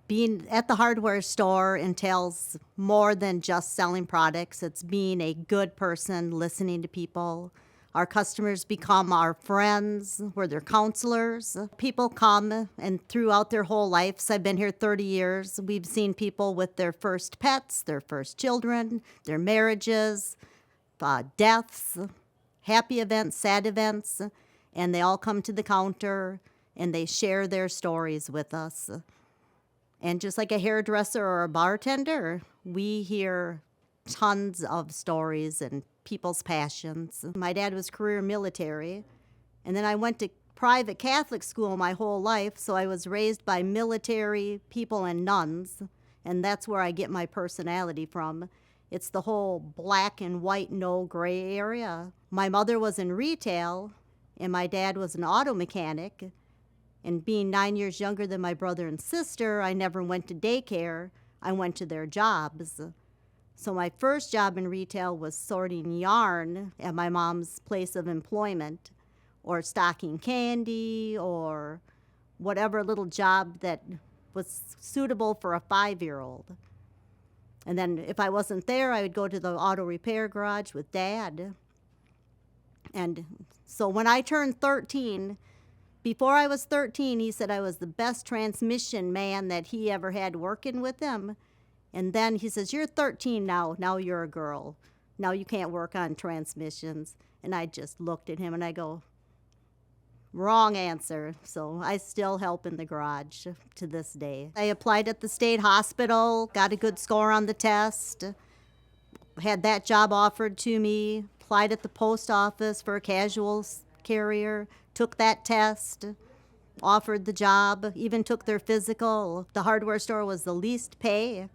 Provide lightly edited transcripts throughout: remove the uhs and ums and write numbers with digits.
Being at the hardware store entails more than just selling products. It's being a good person, listening to people. Our customers become our friends. We're their counselors. People come, and throughout their whole lives, I've been here 30 years, we've seen people with their first pets, their first children, their marriages, deaths, happy events, sad events, and they all come to the counter and they share their stories with us. And just like a hairdresser or a bartender, we hear tons of stories and people's passions. My dad was career military, and then I went to private Catholic school my whole life, so I was raised by military people and nuns, and that's where I get my personality from. It's the whole black and white, no gray area. My mother was in retail, and my dad was an auto mechanic. And being 9 years younger than my brother and sister, I never went to daycare. I went to their jobs. So my first job in retail was sorting yarn at my mom's place of employment, or stocking candy, or whatever little job that was suitable for a 5-year-old. And then if I wasn't there, I would go to the auto repair garage with Dad. And so when I turned 13, before I was 13, he said I was the best transmission man that he ever had working with him. And then he says, "You're 13 now. Now you're a girl. Now you can't work on transmissions." And I just looked at him and I go, wrong answer. So I still help in the garage to this day. I applied at the state hospital, got a good score on the test, had that job offered to me, applied at the post office for a casual carrier, took that test, offered the job, even took their physical. The hardware store was the least pay,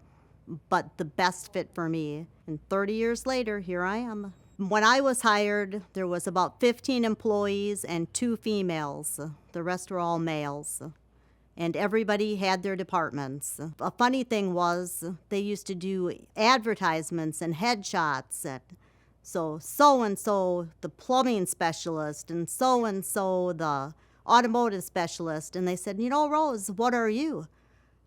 but the best fit for me. And 30 years later, here I am. When I was hired, there was about 15 employees and 2 females. The rest were all males. And everybody had their departments. A funny thing was, they used to do advertisements and headshots. So-and-so, the plumbing specialist, and so the automotive specialist. And they said, "You know, Rose, what are you?"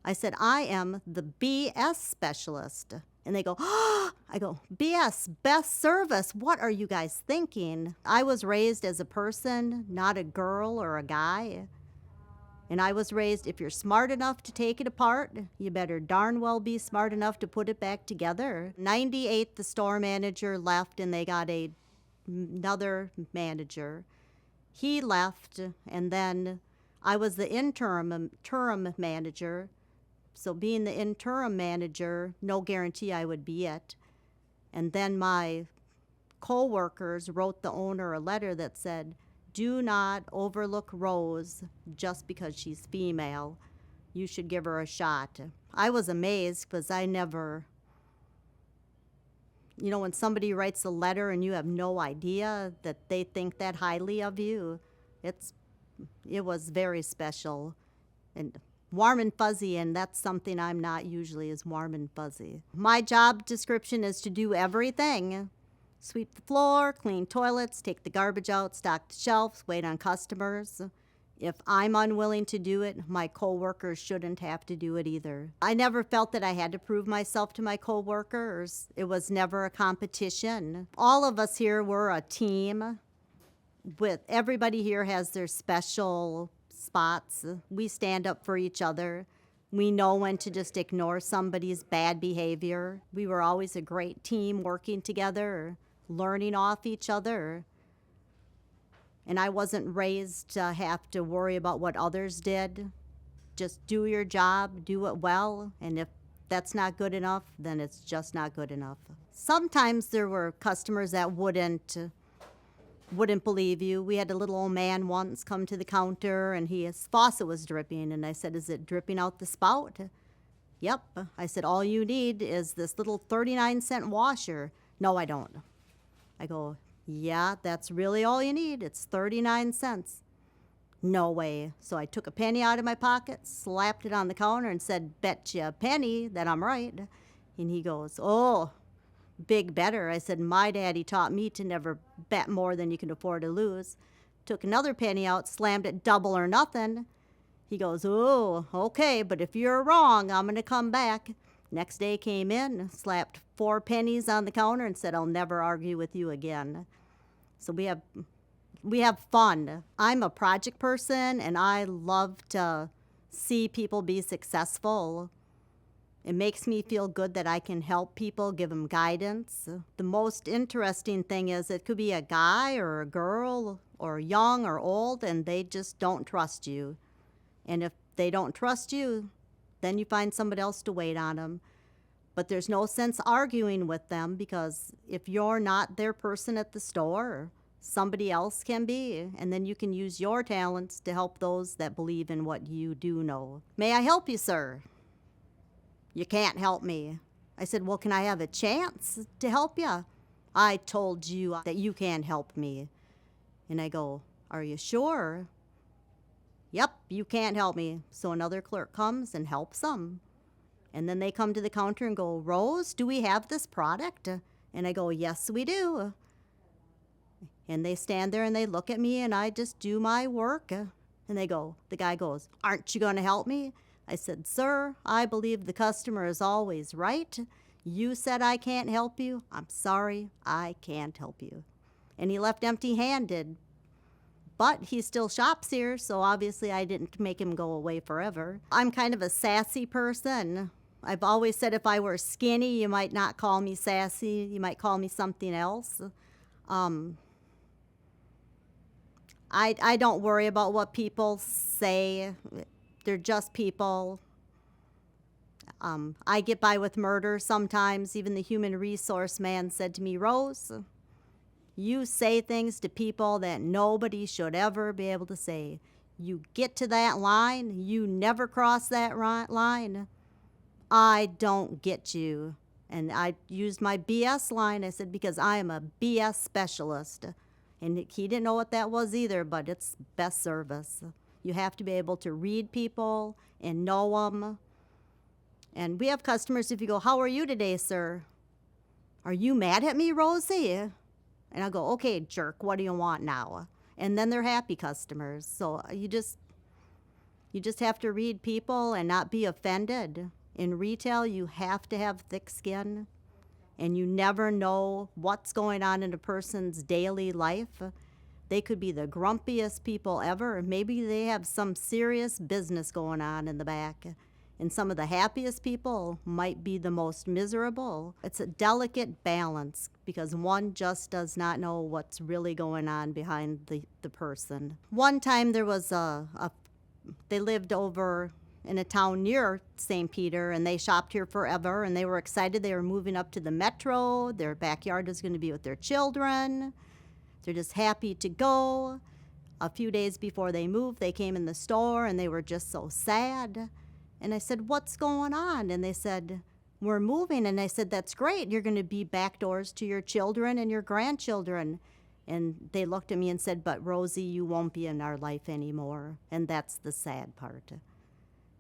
I said, "I am the BS specialist." And they go, "Oh," I go, "BS, best service. What are you guys thinking?" I was raised as a person, not a girl or a guy. And I was raised, if you're smart enough to take it apart, you better darn well be smart enough to put it back together. 98, the store manager left and they got another manager. He left, and then I was the interim manager. So being the interim manager, no guarantee I would be it. And then my co-workers wrote the owner a letter that said, "Do not overlook Rose just because she's female. You should give her a shot." I was amazed because I never, when somebody writes a letter and you have no idea that they think that highly of you, it was very special and warm and fuzzy, and that's something I'm not usually, is warm and fuzzy. My job description is to do everything. Sweep the floor, clean toilets, take the garbage out, stock the shelves, wait on customers. If I'm unwilling to do it, my coworkers shouldn't have to do it either. I never felt that I had to prove myself to my coworkers. It was never a competition. All of us here were a team. Everybody here has their special spots. We stand up for each other. We know when to just ignore somebody's bad behavior. We were always a great team working together, learning off each other. And I wasn't raised to have to worry about what others did. Just do your job, do it well, and if that's not good enough, then it's just not good enough. Sometimes there were customers that wouldn't believe you. We had a little old man once come to the counter, and his faucet was dripping, and I said, "Is it dripping out the spout?" "Yep." I said, "All you need is this little 39-cent washer." "No, I don't." I go, "Yeah, that's really all you need. It's 39 cents. "No way." So I took a penny out of my pocket, slapped it on the counter, and said, "Bet you a penny that I'm right." And he goes, "Oh, big better." I said, "My daddy taught me to never bet more than you can afford to lose." Took another penny out, slammed it double or nothing. He goes, oh, okay, but if you're wrong, I'm going to come back. Next day came in, slapped 4 pennies on the counter and said, I'll never argue with you again. So we have fun. I'm a project person, and I love to see people be successful. It makes me feel good that I can help people, give them guidance. The most interesting thing is it could be a guy or a girl or young or old, and they just don't trust you. And if they don't trust you, then you find somebody else to wait on them. But there's no sense arguing with them, because if you're not their person at the store, somebody else can be, and then you can use your talents to help those that believe in what you do know. May I help you, sir? You can't help me. I said, well, can I have a chance to help you? I told you that you can't help me. And I go, are you sure? Yep, you can't help me. So another clerk comes and helps them. And then they come to the counter and go, Rose, do we have this product? And I go, yes, we do. And they stand there and they look at me, and I just do my work. And the guy goes, aren't you going to help me? I said, sir, I believe the customer is always right. You said I can't help you. I'm sorry, I can't help you. And he left empty-handed. But he still shops here, so obviously I didn't make him go away forever. I'm kind of a sassy person. I've always said if I were skinny, you might not call me sassy. You might call me something else. I don't worry about what people say. They're just people. I get by with murder sometimes. Even the human resource man said to me, Rose, you say things to people that nobody should ever be able to say. You get to that line, you never cross that line. I don't get you. And I used my BS line. I said, because I am a BS specialist. And he didn't know what that was either, but it's best service. You have to be able to read people and know them. And we have customers, if you go, how are you today, sir? Are you mad at me, Rosie? And I'll go, okay, jerk, what do you want now? And then they're happy customers. So you just have to read people and not be offended. In retail, you have to have thick skin. And you never know what's going on in a person's daily life. They could be the grumpiest people ever. Maybe they have some serious business going on in the back. And some of the happiest people might be the most miserable. It's a delicate balance, because one just does not know what's really going on behind the person. One time there was they lived over in a town near St. Peter, and they shopped here forever, and they were excited. They were moving up to the metro. Their backyard was going to be with their children. They're just happy to go. A few days before they moved, they came in the store, and they were just so sad. And I said, what's going on? And they said, we're moving. And I said, that's great. You're going to be back doors to your children and your grandchildren. And they looked at me and said, but Rosie, you won't be in our life anymore. And that's the sad part.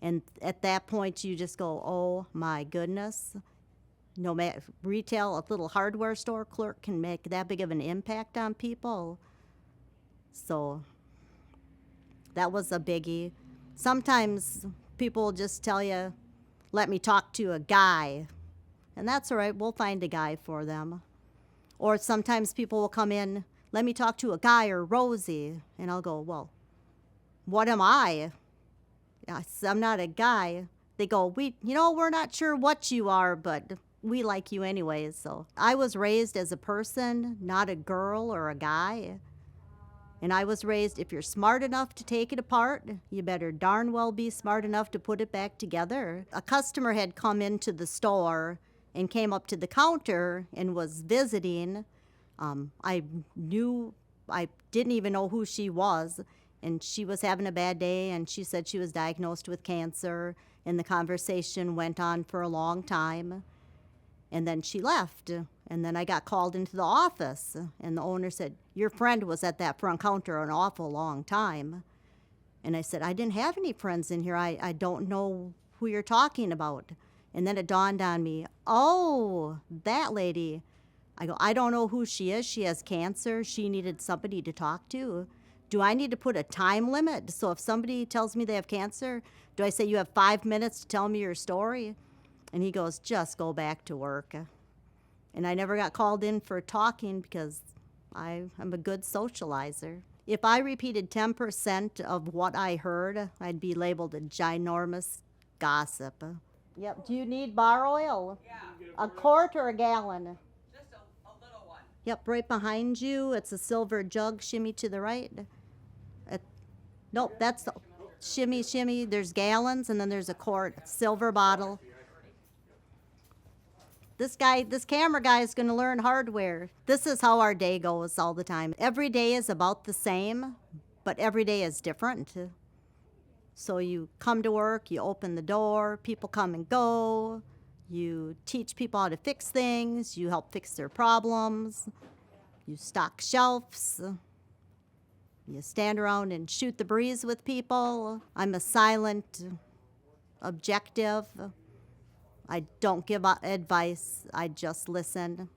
And at that point, you just go, oh my goodness. No matter retail, a little hardware store clerk can make that big of an impact on people. So that was a biggie. Sometimes people will just tell you, let me talk to a guy. And that's all right, we'll find a guy for them. Or sometimes people will come in, let me talk to a guy or Rosie. And I'll go, well, what am I? I'm not a guy. They go, we're not sure what you are, but we like you anyways. So I was raised as a person, not a girl or a guy. And I was raised, if you're smart enough to take it apart, you better darn well be smart enough to put it back together. A customer had come into the store and came up to the counter and was visiting. I didn't even know who she was. And she was having a bad day, and she said she was diagnosed with cancer, and the conversation went on for a long time. And then she left, and then I got called into the office, and the owner said, your friend was at that front counter an awful long time. And I said, I didn't have any friends in here. I don't know who you're talking about. And then it dawned on me, oh, that lady. I go, I don't know who she is. She has cancer. She needed somebody to talk to. Do I need to put a time limit? So if somebody tells me they have cancer, do I say you have 5 minutes to tell me your story? And he goes, just go back to work. And I never got called in for talking because I'm a good socializer. If I repeated 10% of what I heard, I'd be labeled a ginormous gossip. Yep. Do you need bar oil? Yeah. A quart or a gallon? Just a little one. Yep, right behind you. It's a silver jug. Shimmy to the right. Nope, that's the shimmy, shimmy. There's gallons, and then there's a quart, silver bottle. This camera guy is going to learn hardware. This is how our day goes all the time. Every day is about the same, but every day is different. So you come to work, you open the door, people come and go. You teach people how to fix things. You help fix their problems. You stock shelves. You stand around and shoot the breeze with people. I'm a silent objective. I don't give advice. I just listen.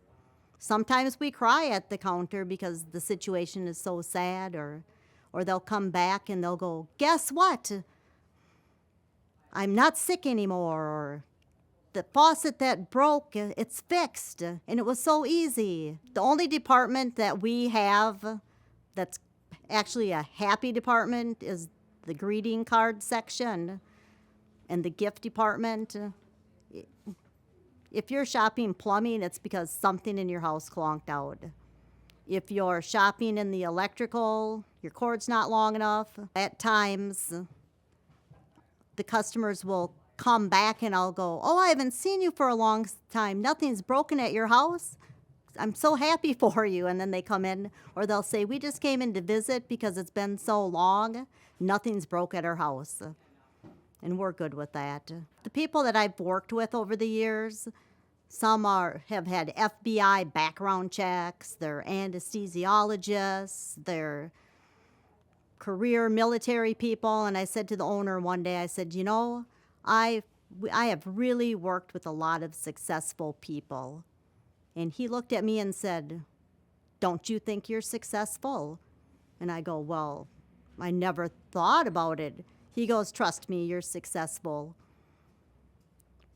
Sometimes we cry at the counter because the situation is so sad, or they'll come back and they'll go, guess what? I'm not sick anymore, or the faucet that broke, it's fixed, and it was so easy. The only department that we have that's actually a happy department is the greeting card section and the gift department. If you're shopping plumbing, it's because something in your house clonked out. If you're shopping in the electrical, your cord's not long enough. At times, the customers will come back and I'll go, oh, I haven't seen you for a long time. Nothing's broken at your house. I'm so happy for you. And then they come in, or they'll say, we just came in to visit because it's been so long. Nothing's broke at our house. And we're good with that. The people that I've worked with over the years, some have had FBI background checks, they're anesthesiologists, they're career military people. And I said to the owner one day, I said, you know, I have really worked with a lot of successful people. And he looked at me and said, don't you think you're successful? And I go, well, I never thought about it. He goes, trust me, you're successful.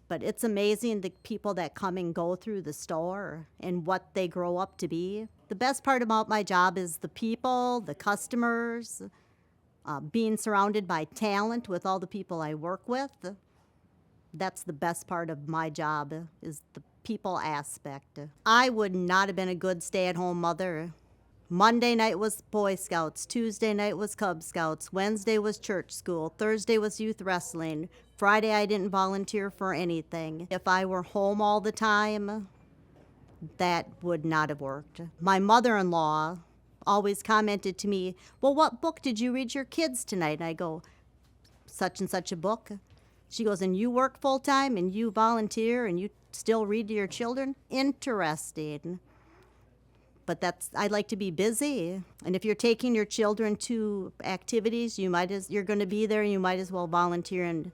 But it's amazing the people that come and go through the store and what they grow up to be. The best part about my job is the people, the customers, being surrounded by talent with all the people I work with. That's the best part of my job, is the people aspect. I would not have been a good stay-at-home mother. Monday night was Boy Scouts, Tuesday night was Cub Scouts, Wednesday was church school, Thursday was youth wrestling, Friday I didn't volunteer for anything. If I were home all the time, that would not have worked. My mother-in-law always commented to me, well, what book did you read your kids tonight? And I go, such and such a book. She goes, and you work full-time and you volunteer and you still read to your children? Interesting. But I like to be busy. And if you're taking your children to activities, you're going to be there, and you might as well volunteer and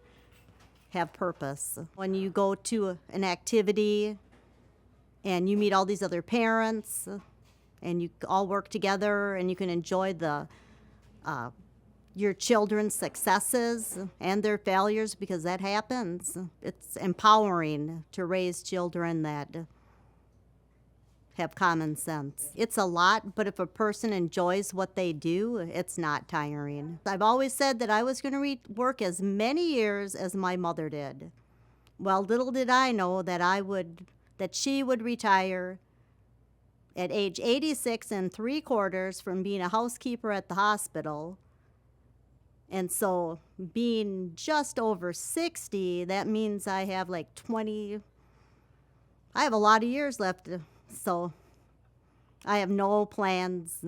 have purpose. When you go to an activity and you meet all these other parents and you all work together and you can enjoy your children's successes and their failures, because that happens. It's empowering to raise children that have common sense. It's a lot, but if a person enjoys what they do, it's not tiring. I've always said that I was going to work as many years as my mother did. Well, little did I know that she would retire at age 86 3/4 from being a housekeeper at the hospital. And so being just over 60, that means I have like I have a lot of years left. So I have no plans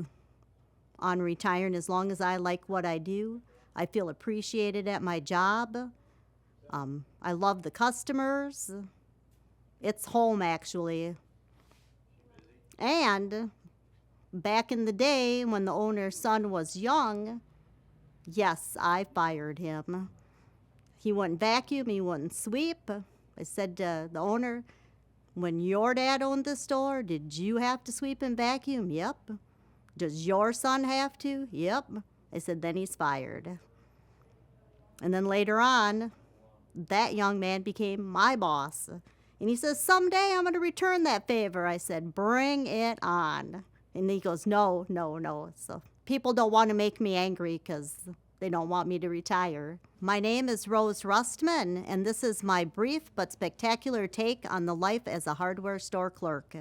on retiring as long as I like what I do. I feel appreciated at my job. I love the customers. It's home, actually. And back in the day when the owner's son was young, yes, I fired him. He wouldn't vacuum, he wouldn't sweep. I said to the owner, when your dad owned the store, did you have to sweep and vacuum? Yep. Does your son have to? Yep. I said, then he's fired. And then later on, that young man became my boss. And he says, someday I'm going to return that favor. I said, bring it on. And he goes, no, no, no. So people don't want to make me angry because they don't want me to retire. My name is Rose Rustman, and this is my brief but spectacular take on the life as a hardware store clerk.